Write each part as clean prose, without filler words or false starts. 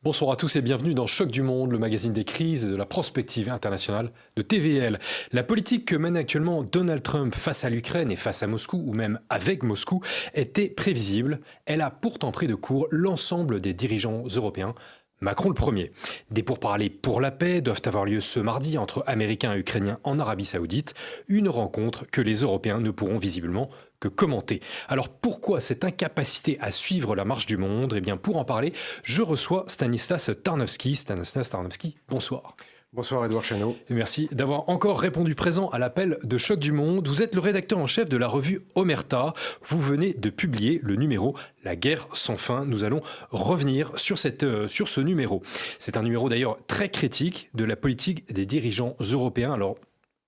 Bonsoir à tous et bienvenue dans Choc du Monde, le magazine des crises et de la prospective internationale de TVL. La politique que mène actuellement Donald Trump face à l'Ukraine et face à Moscou, ou même avec Moscou, était prévisible. Elle a pourtant pris de court l'ensemble des dirigeants européens. Macron le premier. Des pourparlers pour la paix doivent avoir lieu ce mardi entre Américains et Ukrainiens en Arabie Saoudite, une rencontre que les Européens ne pourront visiblement que commenter. Alors pourquoi cette incapacité à suivre la marche du monde? Eh bien pour en parler, je reçois Stanislas Tarnowski. Stanislas Tarnowski, bonsoir. Bonsoir Edouard Chano. Et merci d'avoir encore répondu présent à l'appel de Choc du Monde. Vous êtes le rédacteur en chef de la revue Omerta. Vous venez de publier le numéro La guerre sans fin. Nous allons revenir sur ce numéro. C'est un numéro d'ailleurs très critique de la politique des dirigeants européens. Alors,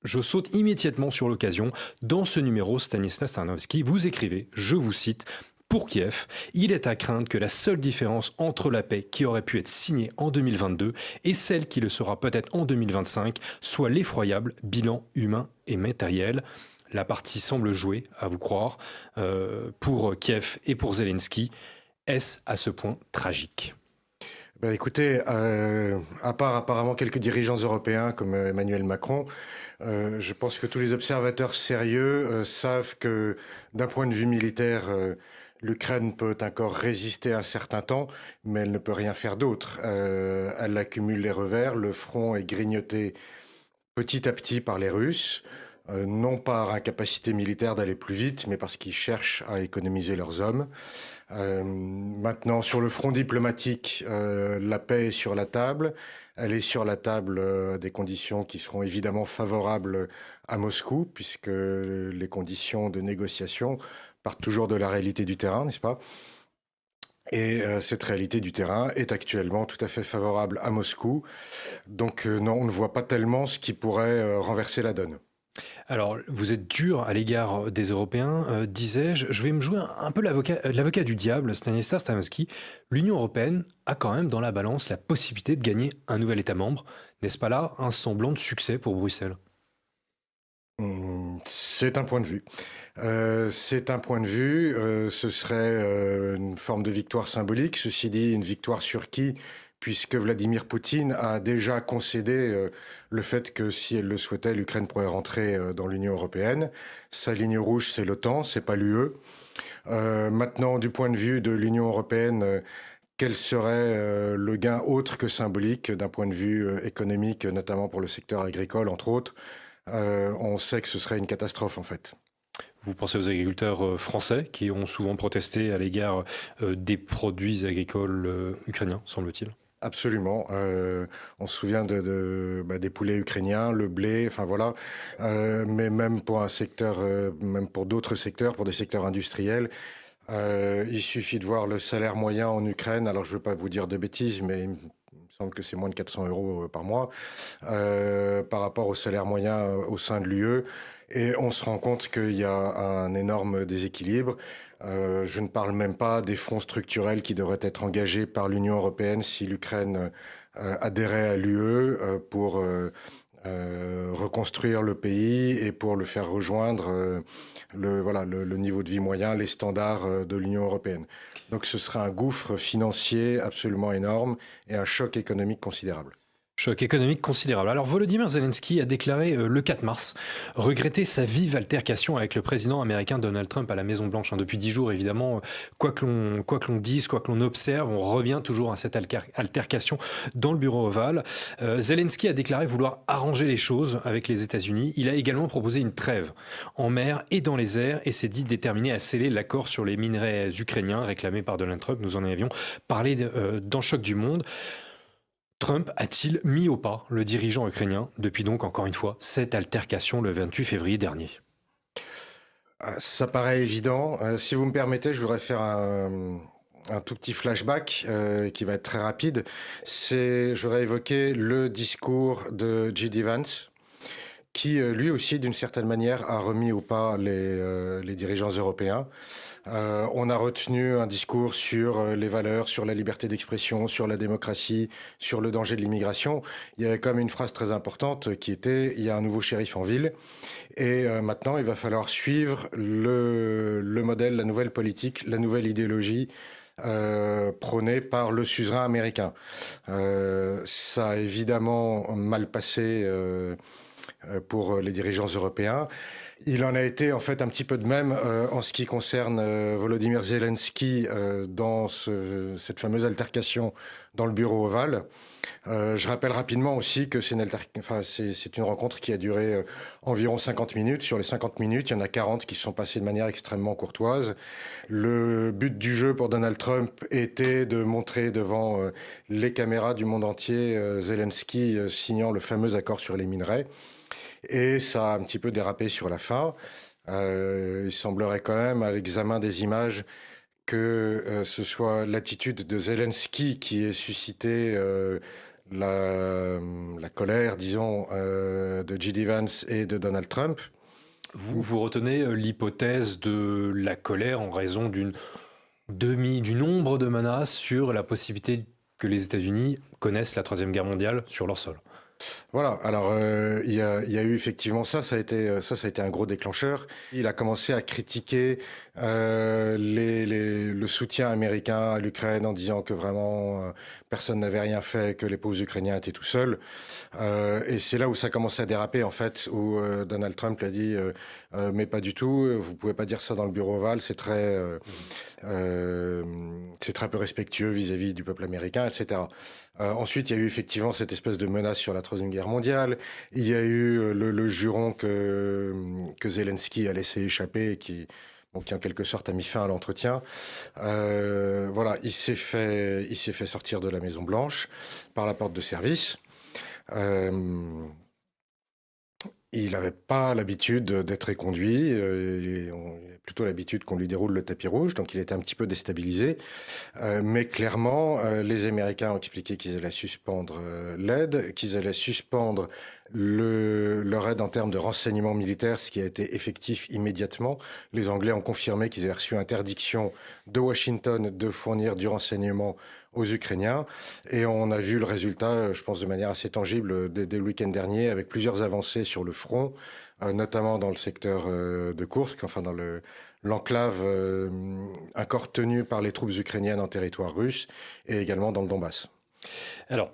je saute immédiatement sur l'occasion. Dans ce numéro, Stanislas Tarnowski, vous écrivez, je vous cite, pour Kiev, il est à craindre que la seule différence entre la paix qui aurait pu être signée en 2022 et celle qui le sera peut-être en 2025 soit l'effroyable bilan humain et matériel. La partie semble jouer, à vous croire, pour Kiev et pour Zelensky. Est-ce à ce point tragique ? Écoutez, à part apparemment quelques dirigeants européens comme Emmanuel Macron, je pense que tous les observateurs sérieux savent que d'un point de vue militaire, l'Ukraine peut encore résister un certain temps, mais elle ne peut rien faire d'autre. Elle accumule les revers, le front est grignoté petit à petit par les Russes, non par incapacité militaire d'aller plus vite, mais parce qu'ils cherchent à économiser leurs hommes. Maintenant, sur le front diplomatique, la paix est sur la table. Elle est sur la table à des conditions qui seront évidemment favorables à Moscou, puisque les conditions de négociation partent toujours de la réalité du terrain, n'est-ce pas ? Et cette réalité du terrain est actuellement tout à fait favorable à Moscou. Donc non, on ne voit pas tellement ce qui pourrait renverser la donne. Alors, vous êtes dur à l'égard des Européens, disais-je. Je vais me jouer un peu l'avocat du diable, Stanislas Tarnowski. L'Union européenne a quand même dans la balance la possibilité de gagner un nouvel État membre. N'est-ce pas là un semblant de succès pour Bruxelles ? C'est un point de vue. C'est un point de vue. Ce serait une forme de victoire symbolique. Ceci dit, une victoire sur qui ? Puisque Vladimir Poutine a déjà concédé le fait que si elle le souhaitait, l'Ukraine pourrait rentrer dans l'Union européenne. Sa ligne rouge, c'est l'OTAN, c'est pas l'UE. Maintenant, du point de vue de l'Union européenne, quel serait le gain autre que symbolique d'un point de vue économique, notamment pour le secteur agricole, entre autres? On sait que ce serait une catastrophe, en fait. Vous pensez aux agriculteurs français qui ont souvent protesté à l'égard des produits agricoles ukrainiens, semble-t-il ? Absolument. On se souvient des poulets ukrainiens, le blé, enfin voilà. Mais même pour un secteur, même pour d'autres secteurs, pour des secteurs industriels, il suffit de voir le salaire moyen en Ukraine. Alors je ne veux pas vous dire de bêtises, mais il me semble que c'est moins de 400 euros par mois par rapport au salaire moyen au sein de l'UE. Et on se rend compte qu'il y a un énorme déséquilibre. Je ne parle même pas des fonds structurels qui devraient être engagés par l'Union européenne si l'Ukraine adhérait à l'UE pour reconstruire le pays et pour le faire rejoindre le niveau de vie moyen, les standards de l'Union européenne. Donc ce sera un gouffre financier absolument énorme et un choc économique considérable. Choc économique considérable. Alors Volodymyr Zelensky a déclaré le 4 mars regretter sa vive altercation avec le président américain Donald Trump à la Maison-Blanche. Depuis 10 jours, évidemment, quoi que l'on dise, quoi que l'on observe, on revient toujours à cette altercation dans le bureau ovale. Zelensky a déclaré vouloir arranger les choses avec les États-Unis. Il a également proposé une trêve en mer et dans les airs et s'est dit déterminé à sceller l'accord sur les minerais ukrainiens réclamé par Donald Trump. Nous en avions parlé dans Choc du Monde. Trump a-t-il mis au pas le dirigeant ukrainien depuis donc, encore une fois, cette altercation le 28 février dernier ? Ça paraît évident. Si vous me permettez, je voudrais faire un tout petit flashback qui va être très rapide. Je voudrais évoquer le discours de J.D. Vance, qui lui aussi, d'une certaine manière, a remis au pas les dirigeants européens. On a retenu un discours sur les valeurs, sur la liberté d'expression, sur la démocratie, sur le danger de l'immigration. Il y avait quand même une phrase très importante qui était « il y a un nouveau shérif en ville ». Et maintenant, il va falloir suivre le modèle, la nouvelle politique, la nouvelle idéologie prônée par le suzerain américain. Ça a évidemment mal passé pour les dirigeants européens. Il en a été en fait un petit peu de même en ce qui concerne Volodymyr Zelensky dans cette fameuse altercation dans le bureau ovale. Je rappelle rapidement aussi que c'est une rencontre qui a duré environ 50 minutes. Sur les 50 minutes, il y en a 40 qui se sont passées de manière extrêmement courtoise. Le but du jeu pour Donald Trump était de montrer devant les caméras du monde entier Zelensky signant le fameux accord sur les minerais. Et ça a un petit peu dérapé sur la fin. Il semblerait quand même, à l'examen des images, que ce soit l'attitude de Zelensky qui ait suscité la colère, disons, de J.D. Vance et de Donald Trump. Vous retenez l'hypothèse de la colère en raison du nombre de menaces sur la possibilité que les États-Unis connaissent la Troisième Guerre mondiale sur leur sol. Voilà, alors il y a eu effectivement ça a été un gros déclencheur. Il a commencé à critiquer le soutien américain à l'Ukraine en disant que vraiment personne n'avait rien fait, que les pauvres Ukrainiens étaient tout seuls. Et c'est là où ça a commencé à déraper en fait, où Donald Trump l'a dit mais pas du tout, vous pouvez pas dire ça dans le bureau ovale, c'est très peu respectueux vis-à-vis du peuple américain, etc. Ensuite, il y a eu effectivement cette espèce de menace sur la Troisième Guerre mondiale. Il y a eu le juron que Zelensky a laissé échapper et qui en quelque sorte a mis fin à l'entretien. Voilà, il s'est fait sortir de la Maison Blanche par la porte de service. Il n'avait pas l'habitude d'être éconduit, il a plutôt l'habitude qu'on lui déroule le tapis rouge, donc il était un petit peu déstabilisé. Mais clairement, les Américains ont expliqué qu'ils allaient suspendre l'aide, qu'ils allaient suspendre leur aide en termes de renseignement militaire, ce qui a été effectif immédiatement. Les Anglais ont confirmé qu'ils avaient reçu interdiction de Washington de fournir du renseignement aux Ukrainiens. Et on a vu le résultat, je pense, de manière assez tangible dès le week-end dernier, avec plusieurs avancées sur le front, notamment dans le secteur de Koursk, enfin dans l'enclave encore tenue par les troupes ukrainiennes en territoire russe, et également dans le Donbass. Alors,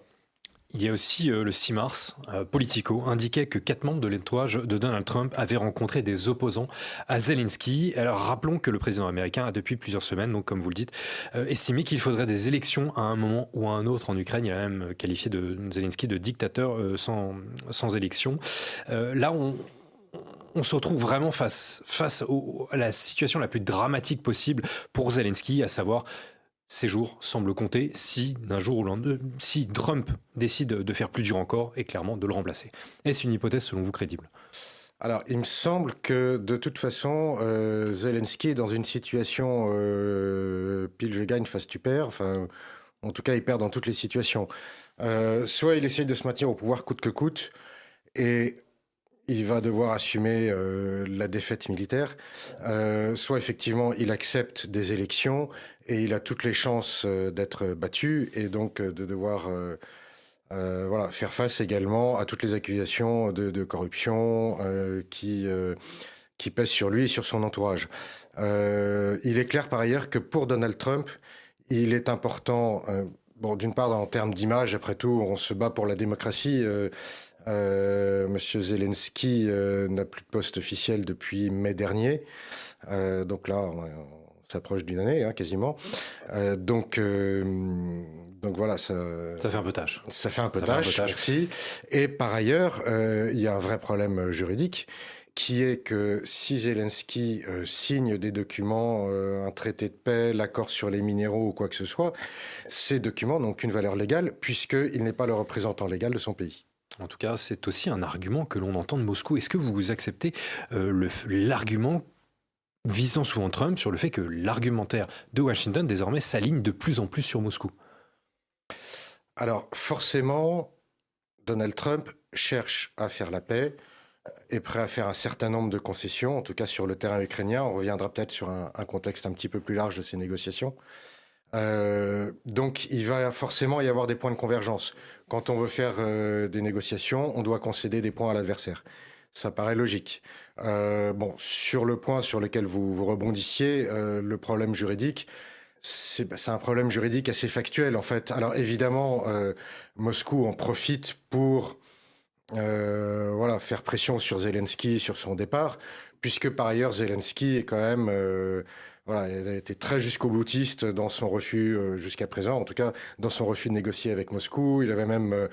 il y a aussi le 6 mars, Politico indiquait que 4 membres de l'entourage de Donald Trump avaient rencontré des opposants à Zelensky. Alors rappelons que le président américain a depuis plusieurs semaines, donc comme vous le dites, estimé qu'il faudrait des élections à un moment ou à un autre en Ukraine. Il a même qualifié de Zelensky de dictateur sans élection. Là, on se retrouve vraiment face à la situation la plus dramatique possible pour Zelensky, à savoir ces jours semblent compter si d'un jour ou l'autre, si Trump décide de faire plus dur encore et clairement de le remplacer. Est-ce une hypothèse selon vous crédible ? Alors, il me semble que de toute façon, Zelensky est dans une situation pile je gagne, face tu perds. Enfin, en tout cas, il perd dans toutes les situations. Soit il essaye de se maintenir au pouvoir coûte que coûte, et il va devoir assumer la défaite militaire. Soit effectivement, il accepte des élections et il a toutes les chances d'être battu et donc de devoir faire face également à toutes les accusations de corruption qui pèsent sur lui et sur son entourage. Il est clair par ailleurs que pour Donald Trump, il est important, d'une part en termes d'image, après tout, on se bat pour la démocratie. Monsieur Zelensky n'a plus de poste officiel depuis mai dernier. Donc là, on s'approche d'une année, quasiment. Donc voilà, ça fait un peu tâche. Ça fait un peu tâche, merci. Et par ailleurs, il y a un vrai problème juridique qui est que si Zelensky signe des documents, un traité de paix, l'accord sur les minéraux ou quoi que ce soit, ces documents n'ont qu'une valeur légale puisqu'il n'est pas le représentant légal de son pays. En tout cas, c'est aussi un argument que l'on entend de Moscou. Est-ce que vous acceptez l'argument visant souvent Trump sur le fait que l'argumentaire de Washington désormais s'aligne de plus en plus sur Moscou ? Alors forcément, Donald Trump cherche à faire la paix, est prêt à faire un certain nombre de concessions, en tout cas sur le terrain ukrainien. On reviendra peut-être sur un contexte un petit peu plus large de ces négociations. Donc il va forcément y avoir des points de convergence. Quand on veut faire des négociations, on doit concéder des points à l'adversaire. Ça paraît logique. Sur le point sur lequel vous rebondissiez, le problème juridique, C'est un problème juridique assez factuel, en fait. Alors évidemment, Moscou en profite pour voilà, faire pression sur Zelensky sur son départ, puisque par ailleurs Zelensky est quand même voilà, il a été très jusqu'au boutiste dans son refus jusqu'à présent, en tout cas dans son refus de négocier avec Moscou. Il avait même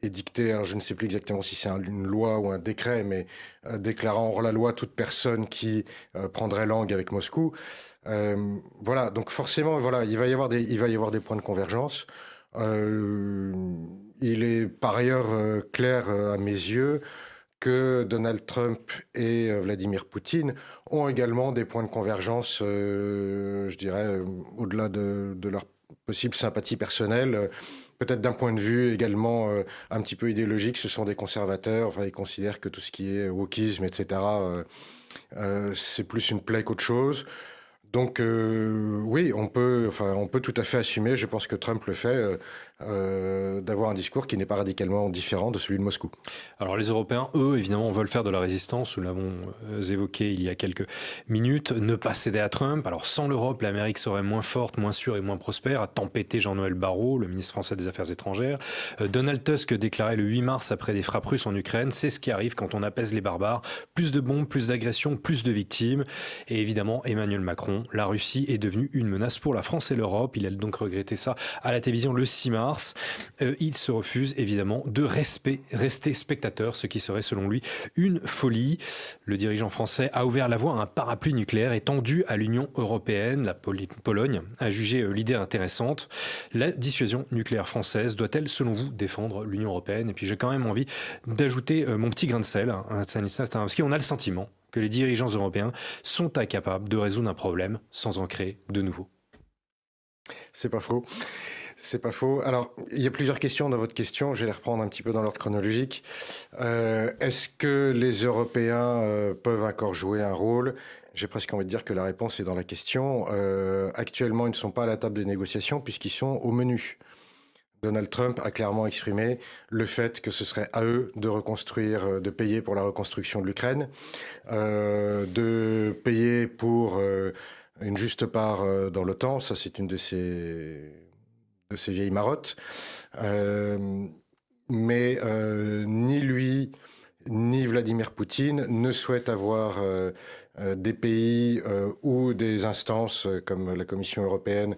édicté, alors je ne sais plus exactement si c'est une loi ou un décret, mais déclarant hors la loi toute personne qui prendrait langue avec Moscou. Voilà, donc forcément, voilà, il va y avoir des points de convergence. Il est par ailleurs clair à mes yeux que Donald Trump et Vladimir Poutine ont également des points de convergence, je dirais, au-delà de leur possible sympathie personnelle. Peut-être d'un point de vue également un petit peu idéologique, ce sont des conservateurs. Enfin, ils considèrent que tout ce qui est wokisme, etc., c'est plus une plaie qu'autre chose. Donc oui, on peut tout à fait assumer, je pense que Trump le fait, d'avoir un discours qui n'est pas radicalement différent de celui de Moscou. Alors les Européens, eux, évidemment, veulent faire de la résistance, nous l'avons évoqué il y a quelques minutes, ne pas céder à Trump. Alors sans l'Europe, l'Amérique serait moins forte, moins sûre et moins prospère, a tempêté Jean-Noël Barrot, le ministre français des Affaires étrangères. Donald Tusk déclarait le 8 mars après des frappes russes en Ukraine, c'est ce qui arrive quand on apaise les barbares, plus de bombes, plus d'agressions, plus de victimes. Et évidemment, Emmanuel Macron, la Russie est devenue une menace pour la France et l'Europe. Il a donc regretté ça à la télévision le 6 mars. Il se refuse évidemment de rester spectateur, ce qui serait selon lui une folie. Le dirigeant français a ouvert la voie à un parapluie nucléaire étendu à l'Union européenne. La Pologne a jugé l'idée intéressante. La dissuasion nucléaire française doit-elle, selon vous, défendre l'Union européenne? Et puis j'ai quand même envie d'ajouter mon petit grain de sel à Stanislas Stanislavski. On a le sentiment que les dirigeants européens sont incapables de résoudre un problème sans en créer de nouveaux. C'est pas faux. C'est pas faux. Alors, il y a plusieurs questions dans votre question. Je vais les reprendre un petit peu dans l'ordre chronologique. Est-ce que les Européens peuvent encore jouer un rôle? J'ai presque envie de dire que la réponse est dans la question. Actuellement, ils ne sont pas à la table des négociations puisqu'ils sont au menu. Donald Trump a clairement exprimé le fait que ce serait à eux de reconstruire, de payer pour la reconstruction de l'Ukraine, de payer pour une juste part dans l'OTAN. Ça, c'est une de ces vieilles marottes. Mais ni lui, ni Vladimir Poutine ne souhaitent avoir des pays ou des instances comme la Commission européenne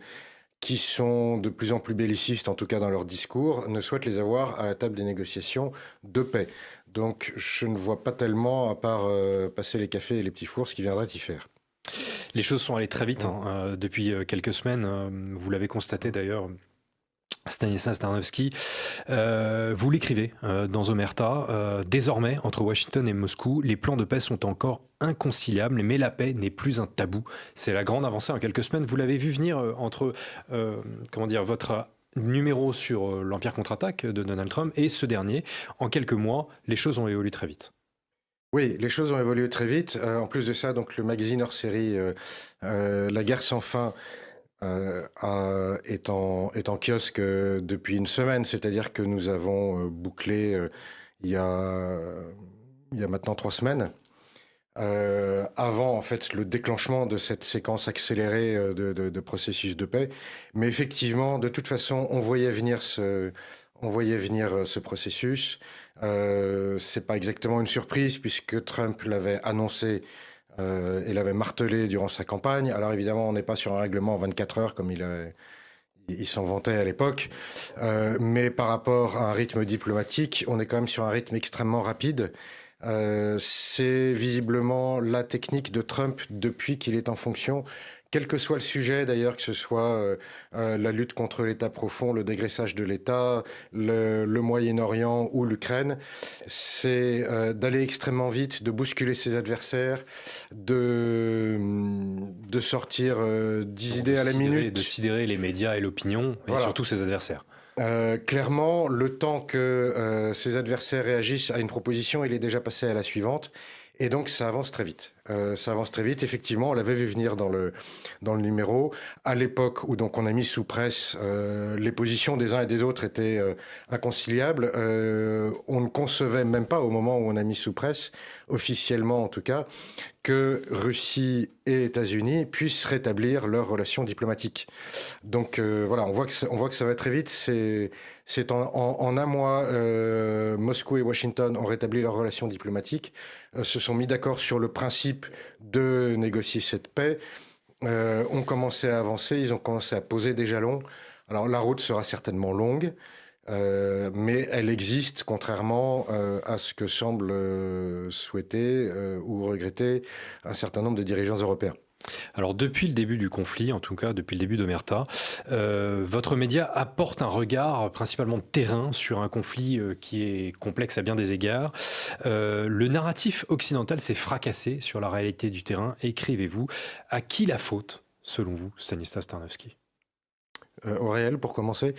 qui sont de plus en plus bellicistes, en tout cas dans leur discours, ne souhaitent les avoir à la table des négociations de paix. Donc je ne vois pas tellement, à part passer les cafés et les petits fours, ce qui viendrait y faire. Les choses sont allées très vite depuis quelques semaines. Vous l'avez constaté d'ailleurs, Stanislas Stanislavski. Vous l'écrivez dans Omerta. Désormais, entre Washington et Moscou, les plans de paix sont encore inconciliables, mais la paix n'est plus un tabou. C'est la grande avancée en quelques semaines. Vous l'avez vu venir entre votre numéro sur l'Empire contre-attaque de Donald Trump et ce dernier. En quelques mois, les choses ont évolué très vite. Oui, les choses ont évolué très vite. En plus de ça, donc le magazine hors série La guerre sans fin est en kiosque depuis une semaine, c'est-à-dire que nous avons bouclé il y a maintenant 3 semaines, avant en fait le déclenchement de cette séquence accélérée de processus de paix. Mais effectivement, de toute façon, on voyait venir ce processus. C'est pas exactement une surprise puisque Trump l'avait annoncé et l'avait martelé durant sa campagne. Alors évidemment, on n'est pas sur un règlement en 24 heures comme il s'en vantait à l'époque, mais par rapport à un rythme diplomatique, on est quand même sur un rythme extrêmement rapide. C'est visiblement la technique de Trump depuis qu'il est en fonction, quel que soit le sujet d'ailleurs, que ce soit la lutte contre l'État profond, le dégraissage de l'État, le Moyen-Orient ou l'Ukraine, c'est d'aller extrêmement vite, de bousculer ses adversaires, de sortir 10 idées à la minute. De sidérer les médias et l'opinion, et voilà. Surtout ses adversaires. Clairement, le temps que ses adversaires réagissent à une proposition, il est déjà passé à la suivante. Et donc, ça avance très vite. Ça avance très vite. Effectivement, on l'avait vu venir dans le numéro. À l'époque où donc on a mis sous presse, les positions des uns et des autres étaient inconciliables. On ne concevait même pas, au moment où on a mis sous presse, officiellement en tout cas, que Russie et États-Unis puissent rétablir leurs relations diplomatiques. Donc voilà, on voit que ça va très vite. C'est en un mois, Moscou et Washington ont rétabli leurs relations diplomatiques, se sont mis d'accord sur le principe de négocier cette paix, ont commencé à avancer, ils ont commencé à poser des jalons. Alors la route sera certainement longue, mais elle existe, contrairement à ce que semble souhaiter ou regretter un certain nombre de dirigeants européens. Alors depuis le début du conflit, en tout cas depuis le début d'Omerta, votre média apporte un regard principalement de terrain sur un conflit qui est complexe à bien des égards. Le narratif occidental s'est fracassé sur la réalité du terrain. Écrivez-vous. À qui la faute, selon vous, Stanislas Tarnowski ? Au réel, pour commencer.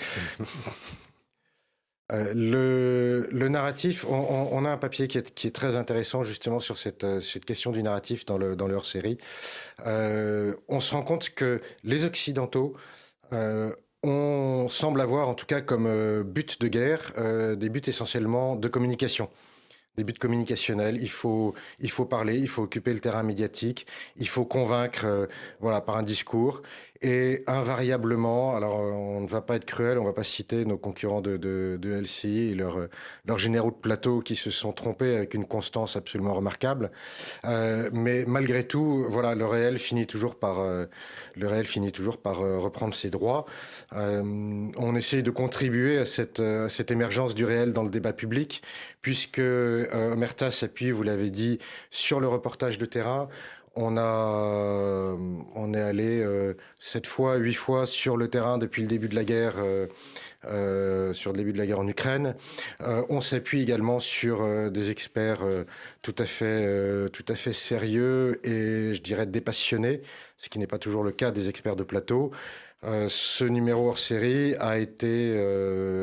Le narratif, on a un papier qui est très intéressant justement sur cette question du narratif dans le hors-série. On se rend compte que les Occidentaux on semble avoir en tout cas comme but de guerre des buts essentiellement de communication. Des buts communicationnels, il faut parler, il faut occuper le terrain médiatique, il faut convaincre par un discours. Et invariablement, alors on ne va pas être cruel, on ne va pas citer nos concurrents de LCI et leurs généraux de plateau qui se sont trompés avec une constance absolument remarquable. Mais malgré tout, voilà, le réel finit toujours par reprendre ses droits. On essaye de contribuer à cette émergence du réel dans le débat public, puisque Omerta s'appuie, vous l'avez dit, sur le reportage de terrain. On est allé 7 fois, 8 fois sur le terrain depuis le début de la guerre, sur le début de la guerre en Ukraine. On s'appuie également sur des experts tout à fait sérieux et je dirais dépassionnés, ce qui n'est pas toujours le cas des experts de plateau. Ce numéro hors série a été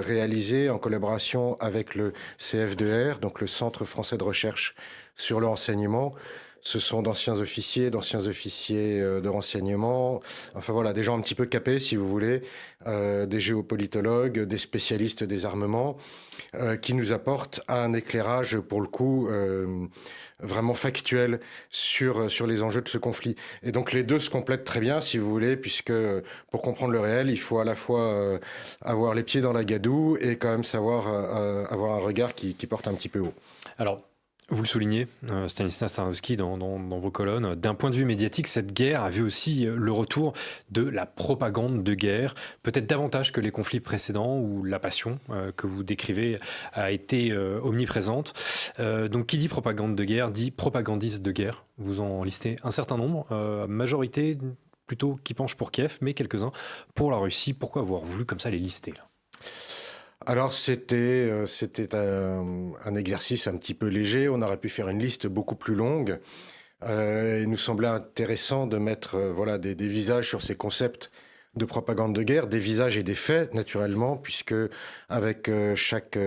réalisé en collaboration avec le CF2R, donc le Centre français de recherche sur le renseignement. Ce sont d'anciens officiers de renseignement, enfin voilà, des gens un petit peu capés, si vous voulez, des géopolitologues, des spécialistes des armements, qui nous apportent un éclairage, pour le coup, vraiment factuel sur les enjeux de ce conflit. Et donc les deux se complètent très bien, si vous voulez, puisque pour comprendre le réel, il faut à la fois avoir les pieds dans la gadoue et quand même savoir avoir un regard qui porte un petit peu haut. Alors, vous le soulignez, Stanislas Tarnowski, dans vos colonnes. D'un point de vue médiatique, cette guerre a vu aussi le retour de la propagande de guerre, peut-être davantage que les conflits précédents où la passion que vous décrivez a été omniprésente. Donc, qui dit propagande de guerre dit propagandiste de guerre. Vous en listez un certain nombre, majorité plutôt qui penche pour Kiev, mais quelques-uns pour la Russie. Pourquoi avoir voulu comme ça les lister là ? Alors c'était un exercice un petit peu léger, on aurait pu faire une liste beaucoup plus longue. Il nous semblait intéressant de mettre des visages sur ces concepts de propagande de guerre, des visages et des faits naturellement, puisque avec chaque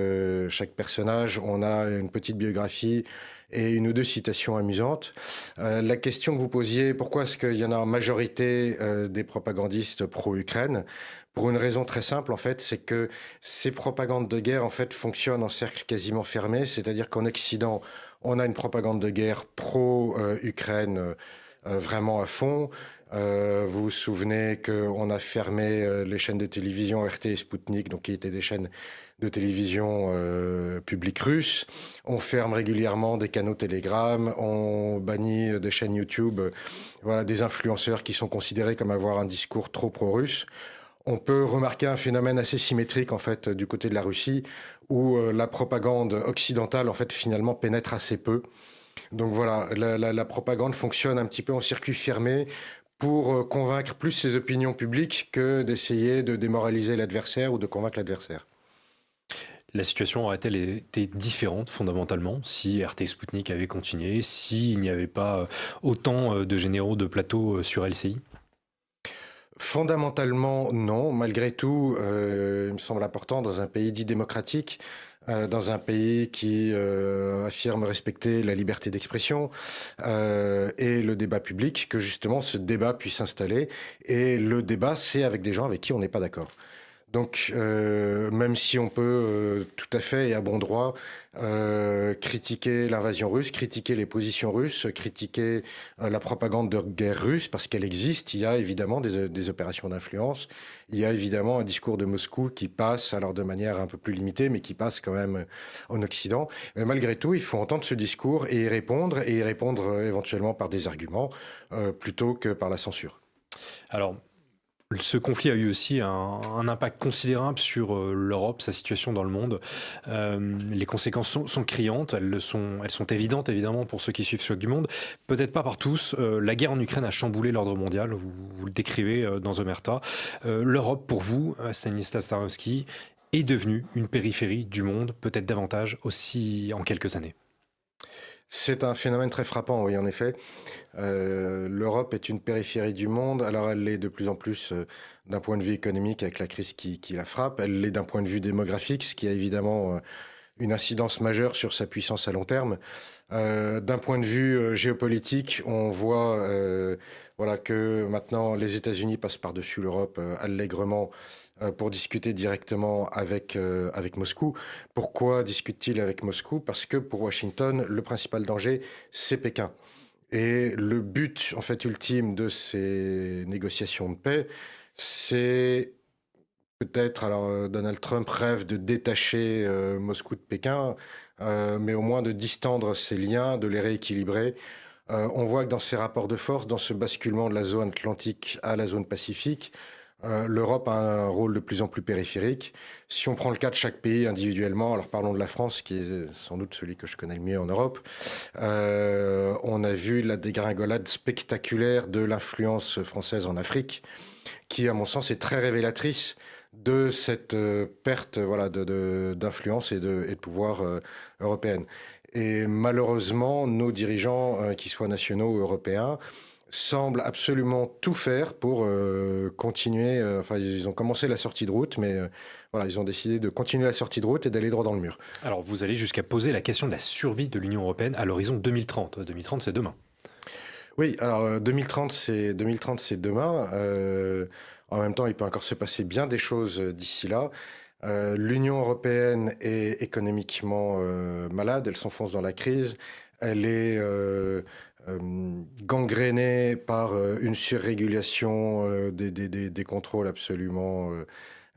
personnage, on a une petite biographie et une ou deux citations amusantes. La question que vous posiez, pourquoi est-ce qu'il y en a en majorité des propagandistes pro-Ukraine ? Pour une raison très simple, en fait, c'est que ces propagandes de guerre, en fait, fonctionnent en cercle quasiment fermé, c'est-à-dire qu'en Occident, on a une propagande de guerre pro-Ukraine vraiment à fond. Vous vous souvenez qu'on a fermé les chaînes de télévision RT et Sputnik, donc qui étaient des chaînes de télévision publiques russes. On ferme régulièrement des canaux Telegram, on bannit des chaînes YouTube, des influenceurs qui sont considérés comme avoir un discours trop pro-russe. On peut remarquer un phénomène assez symétrique en fait du côté de la Russie où la propagande occidentale en fait finalement pénètre assez peu. Donc voilà, la propagande fonctionne un petit peu en circuit fermé pour convaincre plus ses opinions publiques que d'essayer de démoraliser l'adversaire ou de convaincre l'adversaire. La situation aurait-elle été différente fondamentalement si RT Sputnik avait continué, s'il n'y avait pas autant de généraux de plateau sur LCI ? Fondamentalement, non. Malgré tout, il me semble important, dans un pays dit démocratique, dans un pays qui affirme respecter la liberté d'expression et le débat public, que justement ce débat puisse s'installer. Et le débat, c'est avec des gens avec qui on n'est pas d'accord. Donc, même si on peut tout à fait et à bon droit critiquer l'invasion russe, critiquer les positions russes, critiquer la propagande de guerre russe, parce qu'elle existe, il y a évidemment des opérations d'influence, il y a évidemment un discours de Moscou qui passe, alors de manière un peu plus limitée, mais qui passe quand même en Occident. Mais malgré tout, il faut entendre ce discours et y répondre éventuellement par des arguments, plutôt que par la censure. Alors, ce conflit a eu aussi un impact considérable sur l'Europe, sa situation dans le monde. Les conséquences sont criantes, elles sont évidentes évidemment pour ceux qui suivent Choc du Monde. Peut-être pas par tous. La guerre en Ukraine a chamboulé l'ordre mondial, vous le décrivez dans Omerta. L'Europe, pour vous, Stanislas Tarnowski, est devenue une périphérie du monde, peut-être davantage aussi en quelques années. C'est un phénomène très frappant, oui, en effet. L'Europe est une périphérie du monde. Alors, elle l'est de plus en plus d'un point de vue économique avec la crise qui la frappe. Elle l'est d'un point de vue démographique, ce qui a évidemment une incidence majeure sur sa puissance à long terme. D'un point de vue géopolitique, on voit voilà, que maintenant les États-Unis passent par-dessus l'Europe allègrement pour discuter directement avec Moscou. Pourquoi discute-t-il avec Moscou? Parce que pour Washington, le principal danger, c'est Pékin. Et le but, en fait, ultime de ces négociations de paix, c'est peut-être, alors Donald Trump rêve de détacher Moscou de Pékin, mais au moins de distendre ces liens, de les rééquilibrer. On voit que dans ces rapports de force, dans ce basculement de la zone atlantique à la zone pacifique, l'Europe a un rôle de plus en plus périphérique. Si on prend le cas de chaque pays individuellement, alors parlons de la France, qui est sans doute celui que je connais le mieux en Europe, on a vu la dégringolade spectaculaire de l'influence française en Afrique, qui, à mon sens, est très révélatrice de cette perte voilà, d'influence et de pouvoir européenne. Et malheureusement, nos dirigeants, qu'ils soient nationaux ou européens, semblent absolument tout faire pour continuer. Enfin, ils ont commencé la sortie de route, mais voilà, ils ont décidé de continuer la sortie de route et d'aller droit dans le mur. Alors, vous allez jusqu'à poser la question de la survie de l'Union européenne à l'horizon 2030. 2030, c'est demain. Oui, alors 2030, c'est demain. En même temps, il peut encore se passer bien des choses d'ici là. L'Union européenne est économiquement malade, elle s'enfonce dans la crise, elle est gangrénée par une surrégulation des contrôles absolument,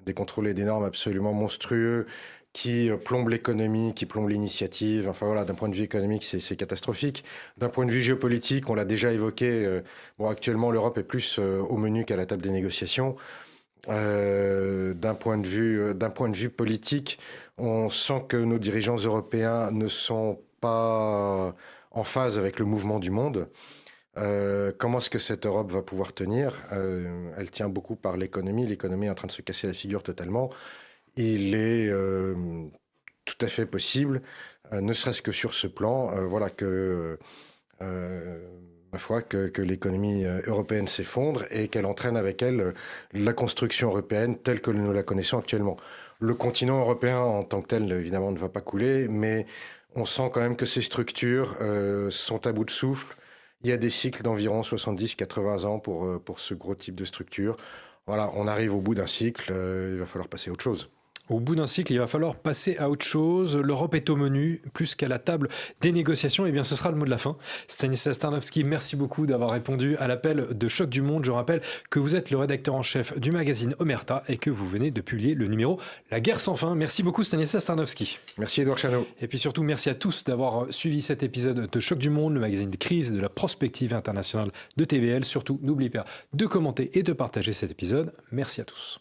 des contrôles et des normes absolument monstrueux qui plombent l'économie, qui plombent l'initiative. Enfin voilà, d'un point de vue économique, c'est catastrophique. D'un point de vue géopolitique, on l'a déjà évoqué, bon, actuellement l'Europe est plus au menu qu'à la table des négociations. D'un point de vue politique, on sent que nos dirigeants européens ne sont pas en phase avec le mouvement du monde. Comment est-ce que cette Europe va pouvoir tenir? Elle tient beaucoup par l'économie. L'économie est en train de se casser la figure totalement. Il est tout à fait possible, ne serait-ce que sur ce plan, voilà, que ma foi, que l'économie européenne s'effondre et qu'elle entraîne avec elle la construction européenne telle que nous la connaissons actuellement. Le continent européen en tant que tel, évidemment, ne va pas couler, mais on sent quand même que ces structures sont à bout de souffle. Il y a des cycles d'environ 70-80 ans pour ce gros type de structure. Voilà, on arrive au bout d'un cycle, il va falloir passer à autre chose. Au bout d'un cycle, il va falloir passer à autre chose. L'Europe est au menu, plus qu'à la table des négociations. Eh bien, ce sera le mot de la fin. Stanislas Tarnowski, merci beaucoup d'avoir répondu à l'appel de Choc du Monde. Je rappelle que vous êtes le rédacteur en chef du magazine Omerta et que vous venez de publier le numéro La guerre sans fin. Merci beaucoup, Stanislas Tarnowski. Merci, Édouard Chano. Et puis surtout, merci à tous d'avoir suivi cet épisode de Choc du Monde, le magazine de crise de la prospective internationale de TVL. Surtout, n'oubliez pas de commenter et de partager cet épisode. Merci à tous.